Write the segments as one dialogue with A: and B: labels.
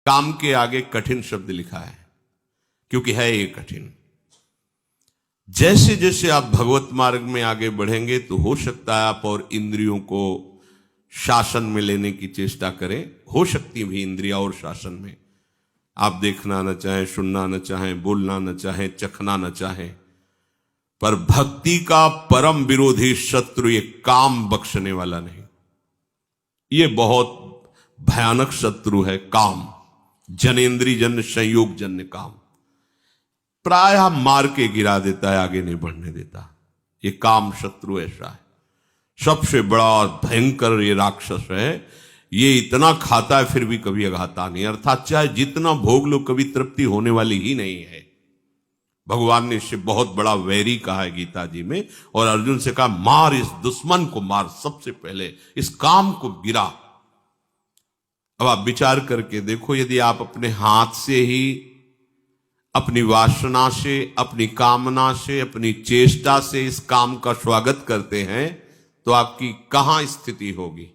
A: काम के आगे कठिन शब्द लिखा है, क्योंकि है ये कठिन। जैसे जैसे आप भगवत मार्ग में आगे बढ़ेंगे तो हो सकता है आप और इंद्रियों को शासन में लेने की चेष्टा करें। हो सकती भी इंद्रिया और शासन में, आप देखना न चाहें, सुनना न चाहें, बोलना न चाहें, चखना न चाहें, पर भक्ति का परम विरोधी शत्रु ये काम बख्शने वाला नहीं। ये बहुत भयानक शत्रु है काम, जनेन्द्रिय जन्य संयोग जन्य काम। प्रायः मार के गिरा देता है, आगे नहीं बढ़ने देता। ये काम शत्रु ऐसा है, सबसे बड़ा भयंकर ये राक्षस है। ये इतना खाता है फिर भी कभी अघाता नहीं, अर्थात चाहे जितना भोग लो कभी तृप्ति होने वाली ही नहीं है। भगवान ने इससे बहुत बड़ा वैरी कहा है गीता जी में, और अर्जुन से कहा मार इस दुश्मन को, मार सबसे पहले इस काम को गिरा। अब आप विचार करके देखो, यदि आप अपने हाथ से ही, अपनी वासना से, अपनी कामना से, अपनी चेष्टा से इस काम का स्वागत करते हैं तो आपकी कहां स्थिति होगी।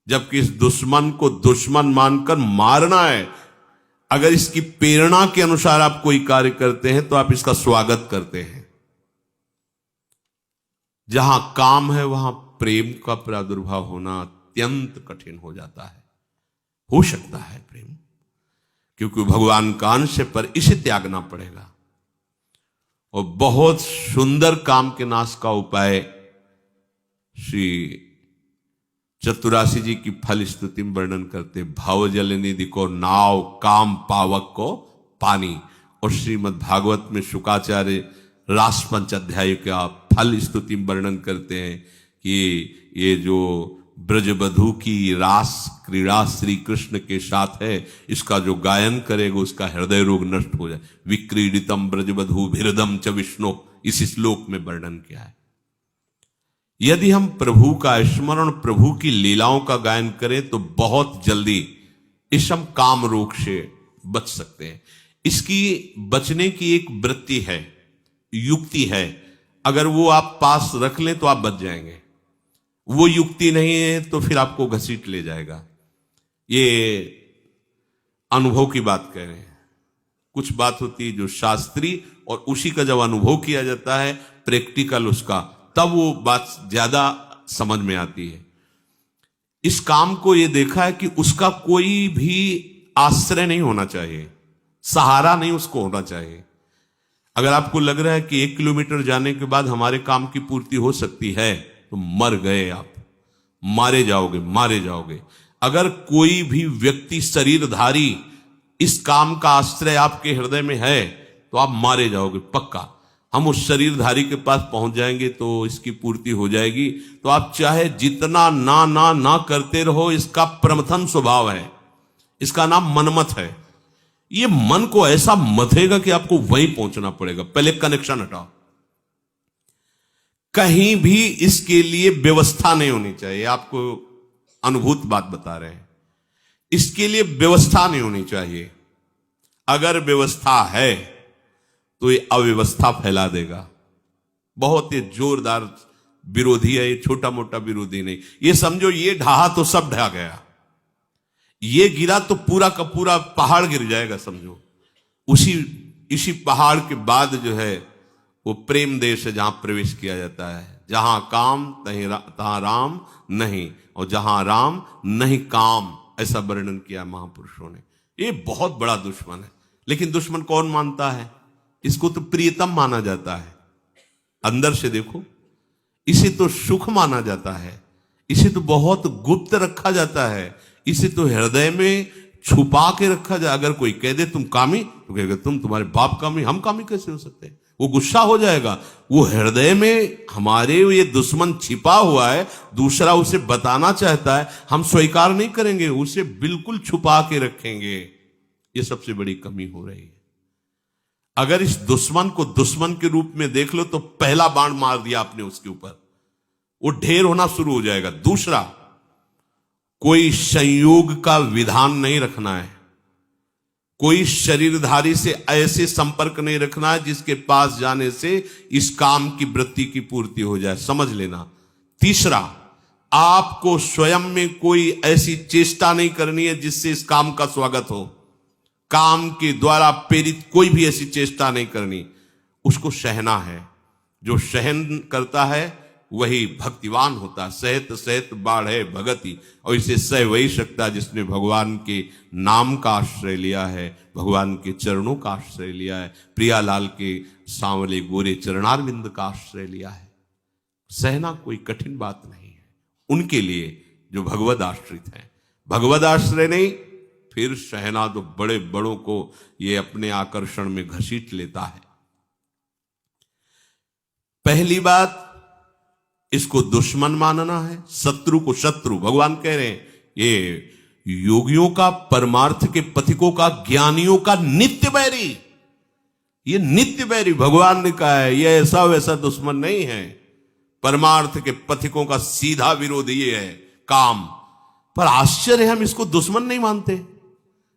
A: जबकि इस दुश्मन को दुश्मन मानकर मारना है। अगर इसकी प्रेरणा के अनुसार आप कोई कार्य करते हैं तो आप इसका स्वागत करते हैं। जहां काम है वहां प्रेम का प्रादुर्भाव होना अत्यंत कठिन हो जाता है। हो सकता है प्रेम, क्योंकि भगवान का अंश है, पर इसे त्यागना पड़ेगा। और बहुत सुंदर काम के नाश का उपाय श्री चतुरासी जी की फल स्तुति में वर्णन करते, भाव जल निधि को नाव, काम पावक को पानी। और श्रीमद् भागवत में शुकाचार्य रास पंच अध्याय का फल स्तुति में वर्णन करते हैं कि ये जो ब्रजबधू की रास क्रीड़ा श्री कृष्ण के साथ है, इसका जो गायन करेगा उसका हृदय रोग नष्ट हो जाए। विक्रीडितम ब्रजबधू भिरदम च विष्णु, इस श्लोक में वर्णन किया है। यदि हम प्रभु का स्मरण, प्रभु की लीलाओं का गायन करें तो बहुत जल्दी इस हम काम रोग से बच सकते हैं। इसकी बचने की एक वृत्ति है, युक्ति है। अगर वो आप पास रख लें तो आप बच जाएंगे। वो युक्ति नहीं है तो फिर आपको घसीट ले जाएगा। ये अनुभव की बात कह रहे हैं। कुछ बात होती है जो शास्त्रीय, और उसी का जब अनुभव किया जाता है प्रैक्टिकल उसका, तब वो बात ज्यादा समझ में आती है। इस काम को ये देखा है कि उसका कोई भी आश्रय नहीं होना चाहिए, सहारा नहीं उसको होना चाहिए। अगर आपको लग रहा है कि 1 किलोमीटर जाने के बाद हमारे काम की पूर्ति हो सकती है तो मर गए आप, मारे जाओगे, मारे जाओगे। अगर कोई भी व्यक्ति शरीरधारी इस काम का आश्रय आपके हृदय में है तो आप मारे जाओगे पक्का। हम उस शरीरधारी के पास पहुंच जाएंगे तो इसकी पूर्ति हो जाएगी। तो आप चाहे जितना ना ना ना करते रहो, इसका प्रमथन स्वभाव है, इसका नाम मनमत है। ये मन को ऐसा मथेगा कि आपको वहीं पहुंचना पड़ेगा। पहले कनेक्शन हटाओ। कहीं भी इसके लिए व्यवस्था नहीं होनी चाहिए। आपको अनुभूत बात बता रहे हैं, इसके लिए व्यवस्था नहीं होनी चाहिए। अगर व्यवस्था है तो ये अव्यवस्था फैला देगा। बहुत ही जोरदार विरोधी है ये, छोटा मोटा विरोधी नहीं। ये समझो ये ढहा तो सब ढहा गया, ये गिरा तो पूरा का पूरा पहाड़ गिर जाएगा समझो। इसी पहाड़ के बाद जो है वो प्रेम देश है, जहां प्रवेश किया जाता है। जहां काम तहां राम नहीं, और जहां राम नहीं काम, ऐसा वर्णन किया महापुरुषों ने। ये बहुत बड़ा दुश्मन है। लेकिन दुश्मन कौन मानता है? इसको तो प्रियतम माना जाता है। अंदर से देखो, इसे तो सुख माना जाता है, इसे तो बहुत गुप्त रखा जाता है, इसे तो हृदय में छुपा के रखा जाए। अगर कोई कह दे तुम कामी, तो कहेगा तुम्हारे बाप कामी, हम कामी कैसे हो सकते हैं? वो गुस्सा हो जाएगा। वो हृदय में हमारे ये दुश्मन छिपा हुआ है, दूसरा उसे बताना चाहता है, हम स्वीकार नहीं करेंगे, उसे बिल्कुल छुपा के रखेंगे। ये सबसे बड़ी कमी हो रही है। अगर इस दुश्मन को दुश्मन के रूप में देख लो तो पहला बाण मार दिया आपने उसके ऊपर, वो ढेर होना शुरू हो जाएगा। दूसरा, कोई संयोग का विधान नहीं रखना है, कोई शरीरधारी से ऐसे संपर्क नहीं रखना है जिसके पास जाने से इस काम की वृत्ति की पूर्ति हो जाए, समझ लेना। तीसरा, आपको स्वयं में कोई ऐसी चेष्टा नहीं करनी है जिससे इस काम का स्वागत हो। काम के द्वारा प्रेरित कोई भी ऐसी चेष्टा नहीं करनी, उसको सहना है। जो सहन करता है वही भक्तिवान होता है। सहत सहत बाढ़े भगति, और इसे सह वही सकता है जिसने भगवान के नाम का आश्रय लिया है, भगवान के चरणों का आश्रय लिया है, प्रियालाल के सांवले गोरे चरणारविंद का आश्रय लिया है। सहना कोई कठिन बात नहीं है उनके लिए जो भगवद आश्रित हैं। भगवद आश्रय नहीं, फिर सहना तो बड़े बड़ों को ये अपने आकर्षण में घसीट लेता है। पहली बात, इसको दुश्मन मानना है, शत्रु को शत्रु। भगवान कह रहे हैं ये योगियों का, परमार्थ के पथिकों का, ज्ञानियों का नित्य बैरी, ये नित्य बैरी भगवान ने कहा है। ये ऐसा वैसा दुश्मन नहीं है। परमार्थ के पथिकों का सीधा विरोधी ये है काम। पर आश्चर्य, हम इसको दुश्मन नहीं मानते।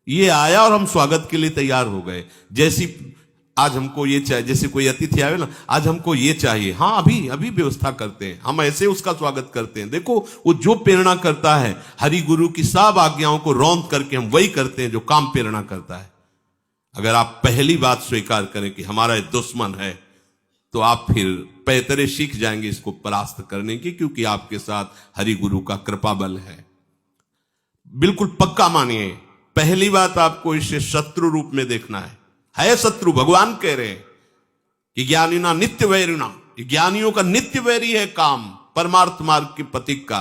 A: ये आया और हम स्वागत के लिए तैयार हो गए। जैसी आज हमको ये चाहिए, जैसे कोई अतिथि आवे ना, आज हमको ये चाहिए, हाँ अभी अभी व्यवस्था करते हैं, हम ऐसे उसका स्वागत करते हैं। देखो वो जो प्रेरणा करता है, हरि गुरु की सब आज्ञाओं को रौंद करके हम वही करते हैं जो काम प्रेरणा करता है। अगर आप पहली बात स्वीकार करें कि हमारा दुश्मन है, तो आप फिर पैतरे सीख जाएंगे इसको परास्त करने की, क्योंकि आपके साथ हरि गुरु का कृपा बल है। बिल्कुल पक्का मानिए, पहली बात आपको इसे शत्रु रूप में देखना है शत्रु। भगवान कह रहे हैं कि ज्ञानिना नित्य वैरिणा, ज्ञानियों का नित्य वैरी है काम, परमार्थ मार्ग के पथिक का।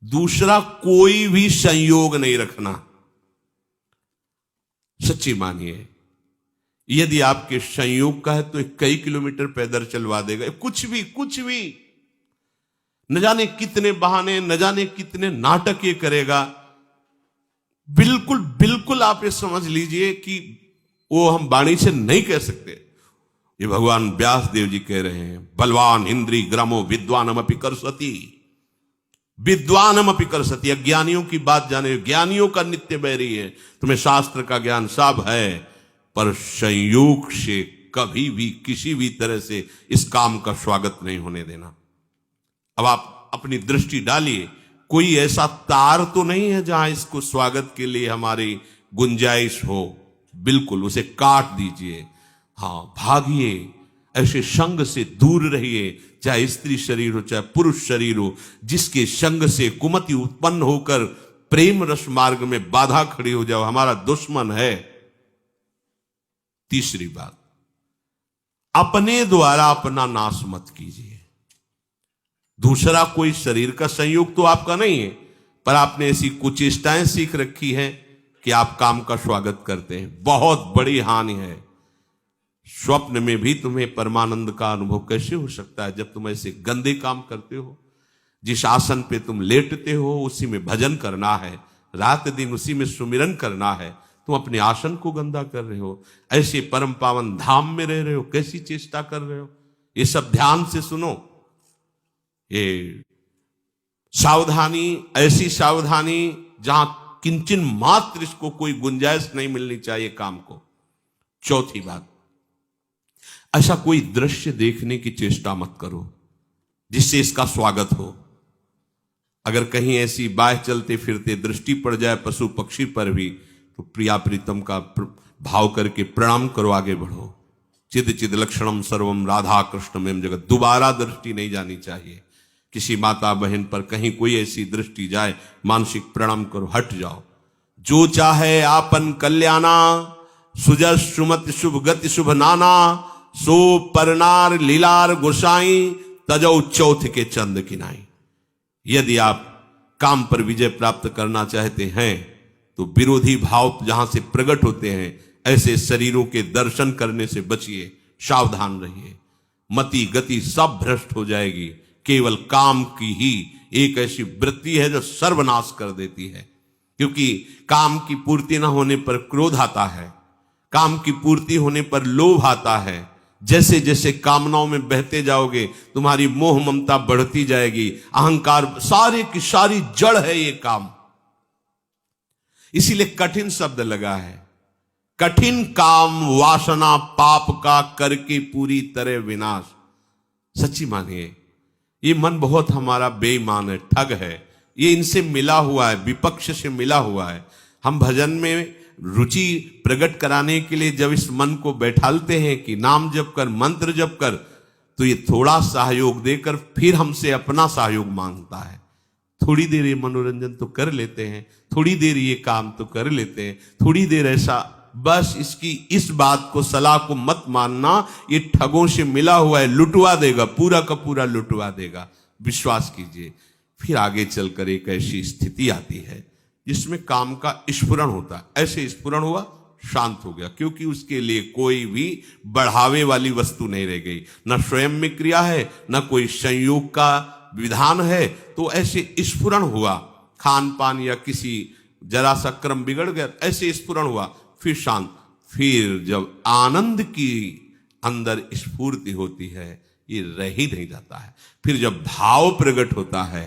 A: दूसरा, कोई भी संयोग नहीं रखना। सच्ची मानिए, यदि आपके संयोग का है तो कई किलोमीटर पैदल चलवा देगा। कुछ भी न जाने कितने बहाने, न जाने कितने नाटक ये करेगा। बिल्कुल आप ये समझ लीजिए कि वो हम वाणी से नहीं कह सकते। ये भगवान व्यास देव जी कह रहे हैं, बलवान इंद्री ग्रामो विद्वानमपि करसति, विद्वानमपि करसति। अज्ञानियों की बात जाने, ज्ञानियों का नित्य बैरी है। तुम्हें शास्त्र का ज्ञान सब है, पर संयोग से कभी भी किसी भी तरह से इस काम का स्वागत नहीं होने देना। अब आप अपनी दृष्टि डालिए, कोई ऐसा तार तो नहीं है जहां इसको स्वागत के लिए हमारी गुंजाइश हो। बिल्कुल उसे काट दीजिए। हाँ, भागिए, ऐसे संग से दूर रहिए, चाहे स्त्री शरीर हो चाहे पुरुष शरीर हो, जिसके संग से कुमति उत्पन्न होकर प्रेम रस मार्ग में बाधा खड़ी हो जाओ, हमारा दुश्मन है। तीसरी बात, अपने द्वारा अपना नाश मत कीजिए। दूसरा कोई शरीर का संयोग तो आपका नहीं है, पर आपने ऐसी कुचेष्टाएं सीख रखी है कि आप काम का स्वागत करते हैं। बहुत बड़ी हानि है। स्वप्न में भी तुम्हें परमानंद का अनुभव कैसे हो सकता है जब तुम ऐसे गंदे काम करते हो। जिस आसन पे तुम लेटते हो उसी में भजन करना है, रात दिन उसी में सुमिरन करना है, तुम अपने आसन को गंदा कर रहे हो। ऐसे परम पावन धाम में रह रहे हो, कैसी चेष्टा कर रहे हो। ये सब ध्यान से सुनो। ये सावधानी, ऐसी सावधानी जहां किंचन मात्र इसको कोई गुंजाइश नहीं मिलनी चाहिए काम को। चौथी बात, ऐसा कोई दृश्य देखने की चेष्टा मत करो जिससे इसका स्वागत हो। अगर कहीं ऐसी बाह चलते फिरते दृष्टि पड़ जाए पशु पक्षी पर भी, तो प्रिया प्रीतम का भाव करके प्रणाम करो, आगे बढ़ो। चिद चिद लक्षणम सर्वम राधा कृष्णमें जगत। दोबारा दृष्टि नहीं जानी चाहिए। किसी माता बहन पर कहीं कोई ऐसी दृष्टि जाए, मानसिक प्रणाम करो, हट जाओ। जो चाहे आपन कल्याणा, सुजस सुमति शुभ गति शुभ नाना, सो परनार लीलार गोसाई, तजौ चौथ के चंद किनाई। यदि आप काम पर विजय प्राप्त करना चाहते हैं तो विरोधी भाव जहां से प्रकट होते हैं, ऐसे शरीरों के दर्शन करने से बचिए, सावधान रहिए। मति गति सब भ्रष्ट हो जाएगी। केवल काम की ही एक ऐसी वृत्ति है जो सर्वनाश कर देती है। क्योंकि काम की पूर्ति न होने पर क्रोध आता है, काम की पूर्ति होने पर लोभ आता है। जैसे जैसे कामनाओं में बहते जाओगे तुम्हारी मोह ममता बढ़ती जाएगी, अहंकार, सारे की सारी जड़ है ये काम। इसीलिए कठिन शब्द लगा है। कठिन काम वासना पाप का करके पूरी तरह विनाश। सच्ची मानिए, ये मन बहुत हमारा बेईमान है, ठग है। ये इनसे मिला हुआ है, विपक्ष से मिला हुआ है। हम भजन में रुचि प्रकट कराने के लिए जब इस मन को बैठालते हैं कि नाम जप कर, मंत्र जप कर, तो ये थोड़ा सहयोग देकर फिर हमसे अपना सहयोग मांगता है। थोड़ी देर ये मनोरंजन तो कर लेते हैं, थोड़ी देर ये काम तो कर लेते हैं, थोड़ी देर ऐसा, बस इसकी इस बात को, सलाह को मत मानना, ये ठगों से मिला हुआ है, लुटवा देगा, पूरा का पूरा लुटवा देगा, विश्वास कीजिए। फिर आगे चलकर एक ऐसी स्थिति आती है जिसमें काम का स्फुरण होता है। ऐसे स्फुरण हुआ, शांत हो गया, क्योंकि उसके लिए कोई भी बढ़ावे वाली वस्तु नहीं रह गई, न स्वयं में क्रिया है, न कोई संयोग का विधान है। तो ऐसे स्फुरण हुआ, खान पान या किसी जरा सा क्रम बिगड़ गया, ऐसे स्फुरण हुआ, फिर शांत। फिर जब आनंद की अंदर स्फूर्ति होती है, ये रह ही नहीं जाता है। फिर जब भाव प्रकट होता है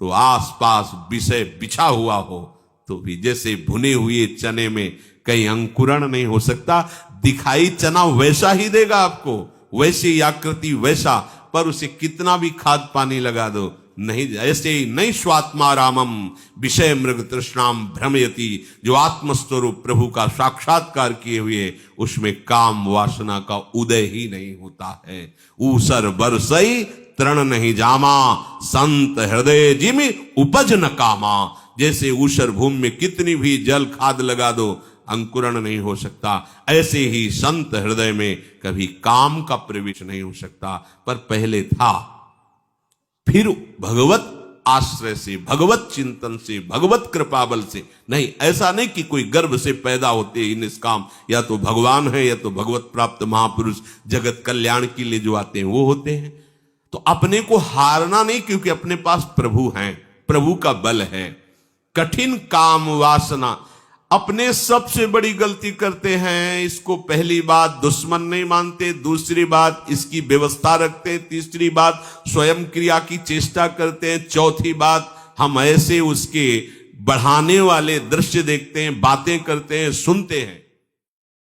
A: तो आसपास विषय बिछा हुआ हो तो भी जैसे भुने हुए चने में कहीं अंकुरण नहीं हो सकता, दिखाई चना वैसा ही देगा आपको, वैसी आकृति वैसा, पर उसे कितना भी खाद पानी लगा दो नहीं, ऐसे ही नहीं। स्वात्मा रामम विषय मृग तृष्णाम भ्रमयति, जो आत्मस्वरूप प्रभु का साक्षात्कार किए हुए उसमें काम वासना का उदय ही नहीं होता है। ऊसर बरसई तृण नहीं जामा, संत हृदय जिमि उपज न कामा। जैसे ऊसर भूमि में कितनी भी जल खाद लगा दो, अंकुरण नहीं हो सकता, ऐसे ही संत हृदय में कभी काम का प्रवेश नहीं हो सकता। पर पहले था, फिर भगवत आश्रय से, भगवत चिंतन से, भगवत कृपा बल से नहीं। ऐसा नहीं कि कोई गर्भ से पैदा होते ही निष्काम, या तो भगवान है या तो भगवत प्राप्त महापुरुष जगत कल्याण के लिए जो आते हैं वो होते हैं। तो अपने को हारना नहीं, क्योंकि अपने पास प्रभु हैं, प्रभु का बल है। कठिन काम वासना, अपने सबसे बड़ी गलती करते हैं। इसको पहली बात दुश्मन नहीं मानते, दूसरी बात इसकी व्यवस्था रखते हैं, तीसरी बात स्वयं क्रिया की चेष्टा करते हैं, चौथी बात हम ऐसे उसके बढ़ाने वाले दृश्य देखते हैं, बातें करते हैं, सुनते हैं।